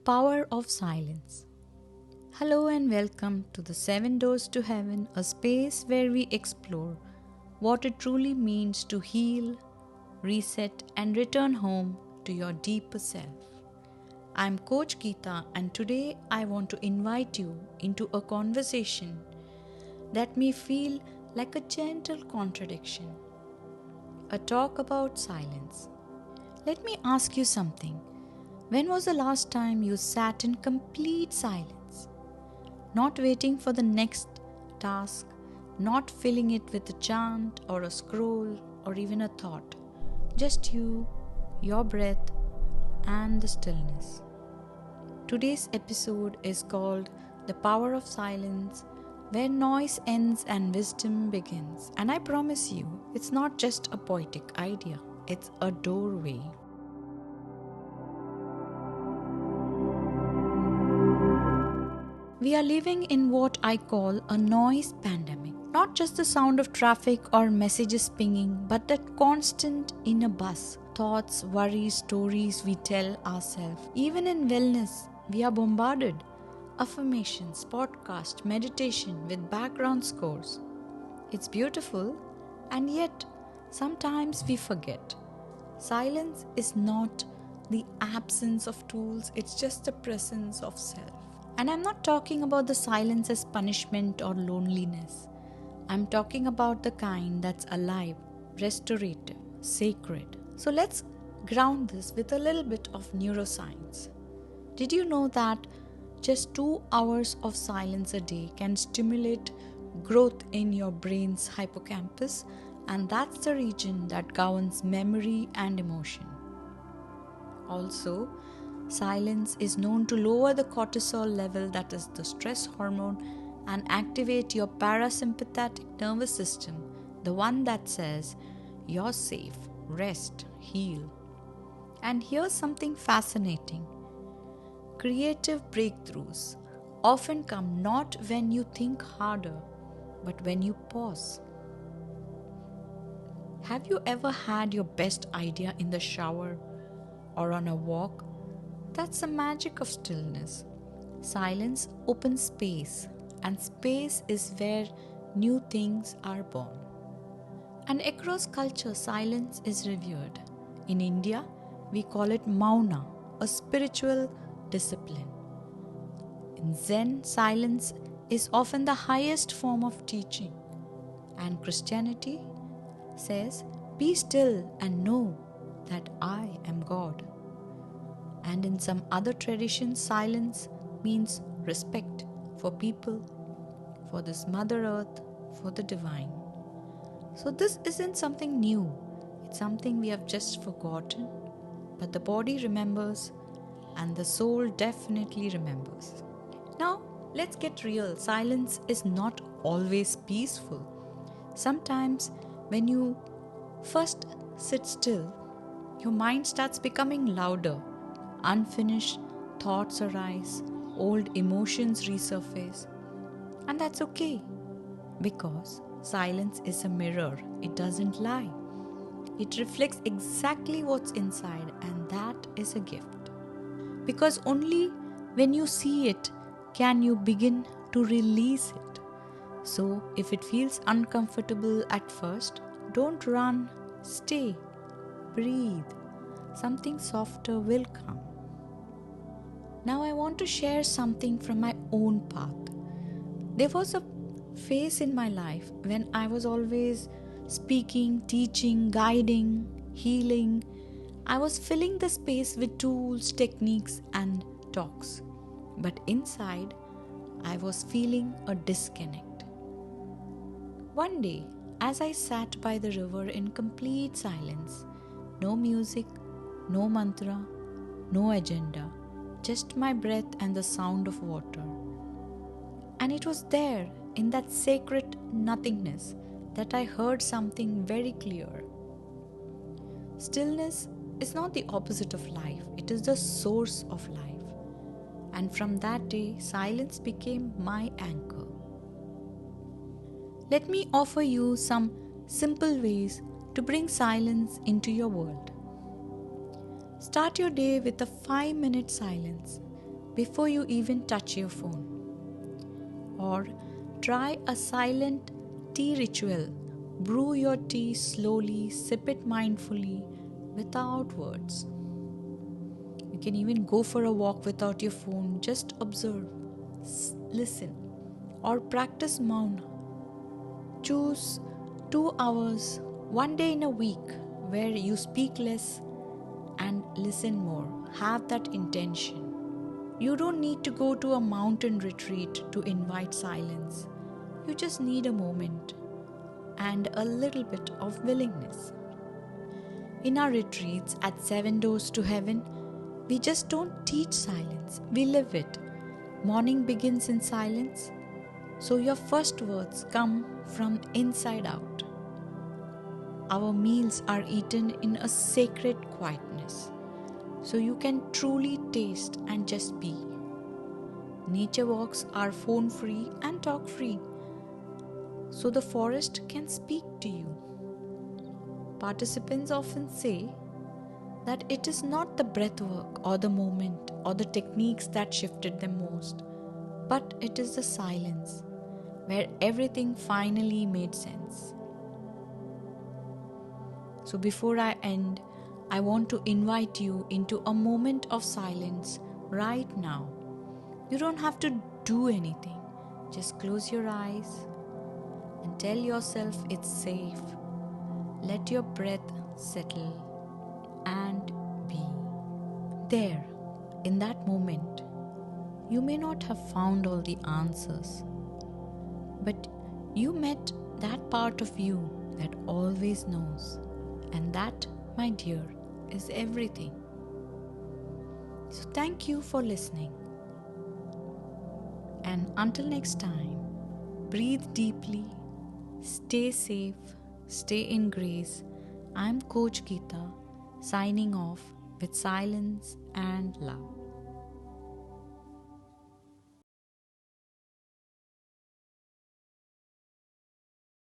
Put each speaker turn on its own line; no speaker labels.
power of silence. Hello and welcome to the Seven Doors to Heaven, a space where we explore what it truly means to heal, reset, and return home to your deeper self. I'm Coach Geeta, and today I want to invite you into a conversation that may feel like a gentle contradiction, a talk about silence. Let me ask you something. When was the last time you sat in complete silence? Not waiting for the next task, not filling it with a chant or a scroll or even a thought. Just you, your breath, and the stillness. Today's episode is called The Power of Silence, where noise ends and wisdom begins. And I promise you, it's not just a poetic idea, it's a doorway. We are living in what I call a noise pandemic. Not just the sound of traffic or messages pinging, but that constant inner buzz. Thoughts, worries, stories we tell ourselves. Even in wellness, we are bombarded. Affirmations, podcast, meditation with background scores. It's beautiful, and yet sometimes we forget. Silence is not the absence of tools, it's just the presence of self. And I'm not talking about the silence as punishment or loneliness. I'm talking about the kind that's alive, restorative, sacred. So let's ground this with a little bit of neuroscience. Did you know that just 2 hours of silence a day can stimulate growth in your brain's hippocampus? And that's the region that governs memory and emotion. Also, silence is known to lower the cortisol level, that is the stress hormone, and activate your parasympathetic nervous system, the one that says, you're safe, rest, heal. And here's something fascinating. Creative breakthroughs often come not when you think harder, but when you pause. Have you ever had your best idea in the shower or on a walk? That's the magic of stillness. Silence opens space, and space is where new things are born. And across culture, silence is revered. In India, we call it Mauna, a spiritual discipline. In Zen, silence is often the highest form of teaching. And Christianity says, be still and know that I am God. And in some other traditions, silence means respect for people, for this Mother Earth, for the divine. So this isn't something new. It's something we have just forgotten. But the body remembers and the soul definitely remembers. Now, let's get real. Silence is not always peaceful. Sometimes when you first sit still, your mind starts becoming louder. Unfinished thoughts arise, old emotions resurface, and that's okay, because silence is a mirror. It doesn't lie. It reflects exactly what's inside, and that is a gift. Because only when you see it can you begin to release it. So if it feels uncomfortable at first, don't run, stay, breathe. Something softer will come. Now I want to share something from my own path. There was a phase in my life when I was always speaking, teaching, guiding, healing. I was filling the space with tools, techniques, and talks. But inside, I was feeling a disconnect. One day, as I sat by the river in complete silence, no music, no mantra, no agenda, just my breath and the sound of water. And it was there, in that sacred nothingness, that I heard something very clear. Stillness is not the opposite of life, it is the source of life. And from that day, silence became my anchor. Let me offer you some simple ways to bring silence into your world. Start your day with a 5-minute silence. before you even touch your phone. Or try a silent tea ritual. Brew your tea slowly, sip it mindfully, without words. You can even go for a walk without your phone. Just observe, listen, or practice Mauna. Choose 2 hours, one day in a week, where you speak less and listen more. Have that intention. You don't need to go to a mountain retreat to invite silence. You just need a moment and a little bit of willingness. In our retreats at Seven Doors to Heaven, we just don't teach silence, we live it. Morning begins in silence, so your first words come from inside out. Our meals are eaten in a sacred quietness, so you can truly taste and just be. Nature walks are phone free and talk free, so the forest can speak to you. Participants often say that it is not the breathwork or the moment or the techniques that shifted them most, but it is the silence where everything finally made sense. So before I end, I want to invite you into a moment of silence right now. You don't have to do anything. Just close your eyes and tell yourself it's safe. Let your breath settle and be. There, in that moment, you may not have found all the answers, but you met that part of you that always knows. And that, my dear, is everything. So thank you for listening. And until next time, breathe deeply, stay safe, stay in grace. I'm Coach Geeta, signing off with silence and love.